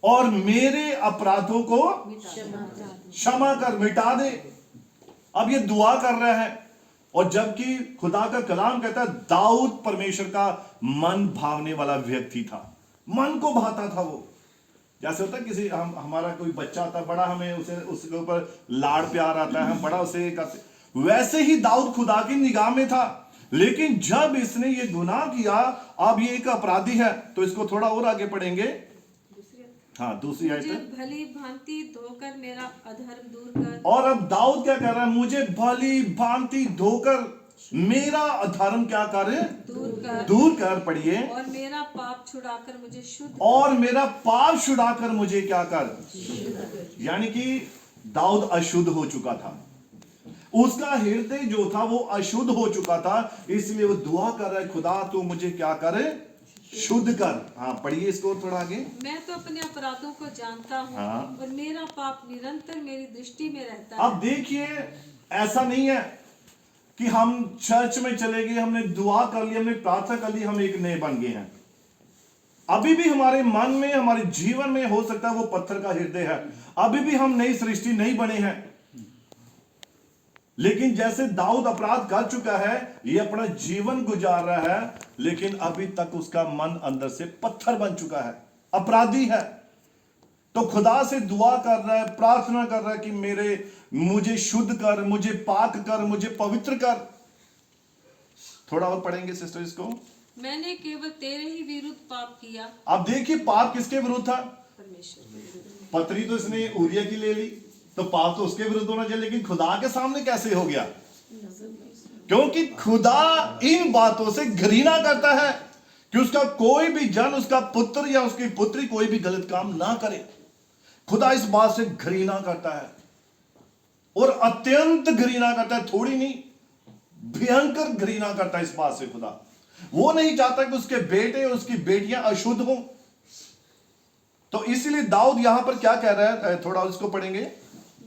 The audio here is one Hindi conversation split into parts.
और मेरे अपराधों को क्षमा कर, मिटा दे। अब ये दुआ कर रहा है, और जबकि खुदा का कलाम कहता है दाऊद परमेश्वर का मन भावने वाला व्यक्ति था, मन को भाता था वो। जैसे होता है किसी हमारा कोई बच्चा आता है बड़ा, हमें उसके ऊपर लाड़ प्यार आता है, हम बड़ा उसे करते, वैसे ही दाऊद खुदा की निगाह में था। लेकिन जब इसने ये गुनाह किया, अब ये एक अपराधी है, तो इसको थोड़ा और आगे पढ़ेंगे। हाँ, दूसरी आयत, भली भांति धोकर मेरा अधर्म दूर कर। और अब दाऊद क्या कर रहा है, मुझे भली भांति धोकर मेरा अधर्म क्या कर, दूर कर। पढ़िए, और मेरा पाप छुड़ाकर मुझे शुद्ध, और मेरा पाप छुड़ाकर मुझे क्या कर। यानी कि दाऊद अशुद्ध हो चुका था, उसका हृदय जो था वो अशुद्ध हो चुका था, इसलिए वो दुआ कर रहा है, खुदा तू मुझे क्या करे, शुद्ध कर। हाँ, पढ़िए इसको थोड़ा आगे। मैं तो अपने अपराधों को जानता हूँ, हाँ। और मेरा पाप निरंतर मेरी दृष्टि में रहता है। अब देखिए, ऐसा नहीं है कि हम चर्च में चले गए, हमने दुआ कर ली, हमने प्रार्थना कर ली, हम एक नए बन गए हैं। अभी भी हमारे मन में, हमारे जीवन में हो सकता है वो पत्थर का हृदय है, अभी भी हम नई सृष्टि नहीं बने हैं। लेकिन जैसे दाऊद अपराध कर चुका है, ये अपना जीवन गुजार रहा है, लेकिन अभी तक उसका मन अंदर से पत्थर बन चुका है, अपराधी है। तो खुदा से दुआ कर रहा है, प्रार्थना कर रहा है कि मुझे शुद्ध कर, मुझे पाक कर, मुझे पवित्र कर। थोड़ा और पढ़ेंगे सिस्टर इसको। मैंने केवल तेरे ही विरुद्ध पाप किया। अब देखिए, पाप किसके विरुद्ध था, परमेश्वर। पत्री तो इसने उरिया की ले ली, तो पाप तो उसके विरुद्ध होना चाहिए, लेकिन खुदा के सामने कैसे हो गया, क्योंकि खुदा इन बातों से घृणा करता है कि उसका कोई भी जन, उसका पुत्र या उसकी पुत्री कोई भी गलत काम ना करे। खुदा इस बात से घृणा करता है, और अत्यंत घृणा करता है, थोड़ी नहीं, भयंकर घृणा करता है इस बात से। खुदा वो नहीं चाहता कि उसके बेटे और उसकी बेटियां अशुद्ध हों। तो इसलिए दाऊद यहां पर क्या कह रहा है, थोड़ा उसको पढ़ेंगे।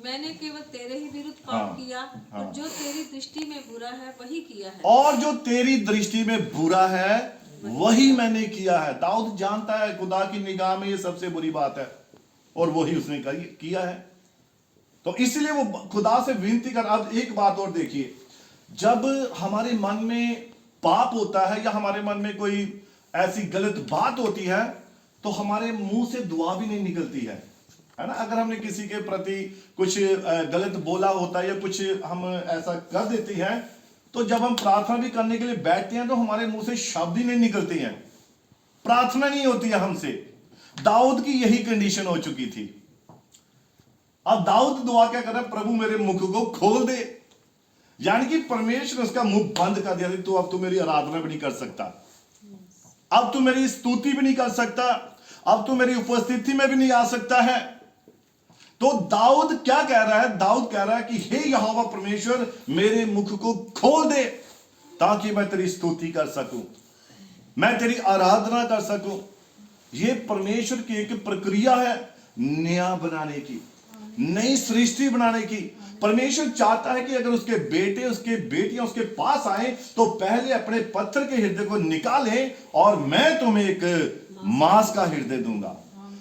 मैंने केवल तेरे ही विरुद्ध पाप हाँ, किया, और जो तेरी दृष्टि में बुरा है वही किया है। और जो तेरी दृष्टि में बुरा है वही मैंने किया है। दाऊद जानता है खुदा की निगाह में ये सबसे बुरी बात है, और वही उसने किया है। तो इसलिए वो खुदा से विनती कर। अब एक बात और देखिए, जब हमारे मन में पाप होता है या हमारे मन में कोई ऐसी गलत बात होती है, तो हमारे मुंह से दुआ भी नहीं निकलती है ना। अगर हमने किसी के प्रति कुछ गलत बोला होता है या कुछ हम ऐसा कर देते हैं, तो जब हम प्रार्थना भी करने के लिए बैठते हैं तो हमारे मुंह से शब्द ही नहीं निकलते हैं, प्रार्थना नहीं होती है हमसे। दाऊद की यही कंडीशन हो चुकी थी। अब दाऊद दुआ क्या कर रहा है, प्रभु मेरे मुख को खोल दे। यानी कि परमेश्वर उसका मुंह बंद कर दिया, तो अब तू मेरी आराधना भी नहीं कर सकता, अब तू मेरी स्तुति भी नहीं कर सकता, अब तू मेरी उपस्थिति में भी नहीं आ सकता है। तो दाऊद क्या कह रहा है, दाऊद कह रहा है कि हे यहोवा परमेश्वर, मेरे मुख को खोल दे ताकि मैं तेरी स्तुति कर सकूं, मैं तेरी आराधना कर सकूं। यह परमेश्वर की एक प्रक्रिया है नया बनाने की, नई सृष्टि बनाने की। परमेश्वर चाहता है कि अगर उसके बेटे, उसके बेटियां उसके पास आए, तो पहले अपने पत्थर के हृदय को निकालें, और मैं तुम्हें एक मांस का हृदय दूंगा।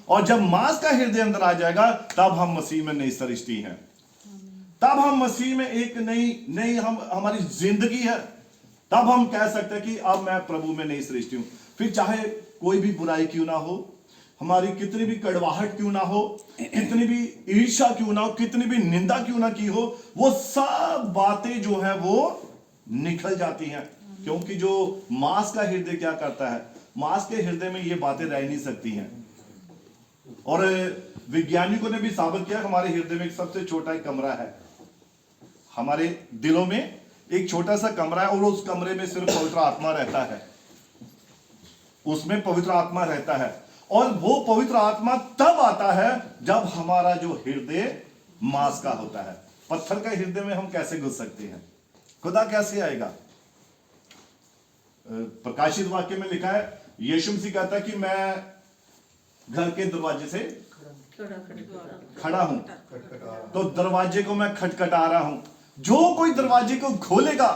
और जब मांस का हृदय अंदर आ जाएगा, तब हम मसीह में नई सृष्टि हैं, तब हम मसीह में एक नई हमारी जिंदगी है। तब हम कह सकते हैं कि अब मैं प्रभु में नई सृष्टि हूं। फिर चाहे कोई भी बुराई क्यों ना हो, हमारी कितनी भी कड़वाहट क्यों ना हो, कितनी भी ईर्ष्या क्यों ना हो, कितनी भी निंदा क्यों ना की हो, वो सब बातें जो है वो निकल जाती हैं। क्योंकि जो मांस का हृदय क्या करता है, मांस के हृदय में ये बातें रह नहीं सकती हैं। और वैज्ञानिकों ने भी साबित किया, हमारे हृदय में एक सबसे छोटा एक कमरा है, हमारे दिलों में एक छोटा सा कमरा है, और उस कमरे में सिर्फ पवित्र आत्मा रहता है, उसमें पवित्र आत्मा रहता है। और वो पवित्र आत्मा तब आता है जब हमारा जो हृदय मांस का होता है। पत्थर का हृदय में हम कैसे घुस सकते हैं, खुदा कैसे आएगा। प्रकाशित वाक्य में लिखा है, यीशु मसीह कहता है कि मैं घर के दरवाजे से खड़ा हूं, तो दरवाजे को मैं खटखटा रहा हूं, जो कोई दरवाजे को खोलेगा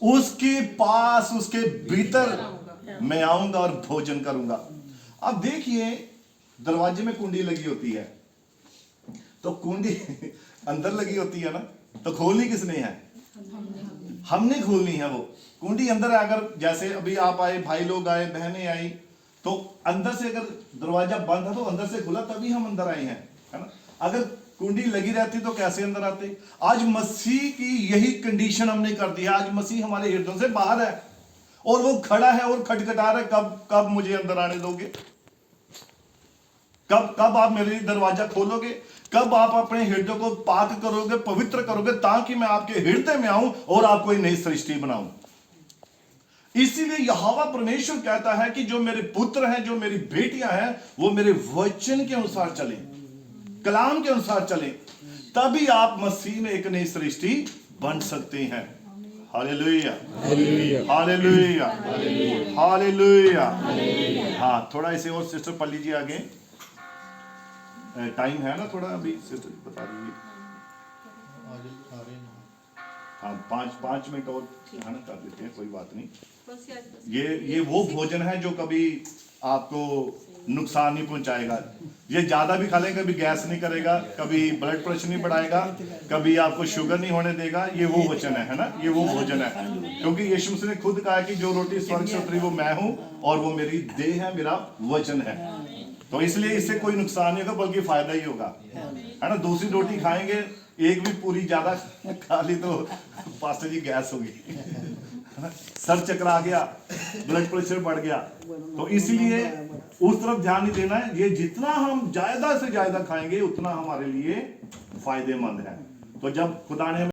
उसके पास, उसके भीतर मैं आऊंगा और भोजन करूंगा। अब देखिए, दरवाजे में कुंडी लगी होती है, तो कुंडी अंदर लगी होती है ना, तो खोलनी किसने है? हमने खोलनी है। वो कुंडी अंदर है। अगर जैसे अभी आप आए, भाई लोग आए, बहनें आई, तो अंदर से अगर दरवाजा बंद है तो अंदर से खुला, तभी हम अंदर आए हैं, है ना। अगर कुंडी लगी रहती तो कैसे अंदर आते? आज मसीह की यही कंडीशन हमने कर दी है। आज मसीह हमारे हृदयों से बाहर है और वो खड़ा है और खटखटा रहा है, कब कब मुझे अंदर आने दोगे? कब कब आप मेरे लिए दरवाजा खोलोगे? कब आप अपने हृदय को पाक करोगे, पवित्र करोगे, ताकि मैं आपके हृदय में आऊं और आपको एक नई सृष्टि बनाऊं। इसीलिए यहोवा परमेश्वर कहता है कि जो मेरे पुत्र हैं, जो मेरी बेटियां हैं, वो मेरे वचन के अनुसार चले, कलाम के अनुसार चले, तभी आप मसीह में एक नई सृष्टि बन सकते हैं। Hallelujah, hallelujah, hallelujah. हाँ, थोड़ा इसे और सिस्टर पढ़ लीजिए आगे, टाइम है ना थोड़ा, अभी सिस्टर बता दीजिए। हाँ, 5 मिनट और है ना, कर देते हैं, कोई बात नहीं। ये वो भोजन है जो कभी आपको नुकसान नहीं पहुंचाएगा। ये ज्यादा भी खा लेंगे, कभी गैस नहीं करेगा, कभी ब्लड प्रेशर नहीं बढ़ाएगा, कभी आपको शुगर नहीं होने देगा। ये वो वचन है ना, ये वो भोजन है। क्योंकि यीशु मसीह ने खुद कहा कि जो रोटी स्वर्ग से उतरी वो मैं हूं और वो मेरी देह है, मेरा वचन है। तो इसलिए इससे कोई नुकसान नहीं होगा, बल्कि फायदा ही होगा, है ना। दूसरी रोटी खाएंगे, एक भी पूरी ज्यादा खा ली तो पास्टर जी गैस होगी, सर चकरा गया, ब्लड प्रेशर बढ़ गया। तो इसलिए उस तरफ ध्यान नहीं देना है। ये जितना हम ज्यादा से ज्यादा खाएंगे उतना हमारे लिए फायदेमंद है। तो जब खुदा ने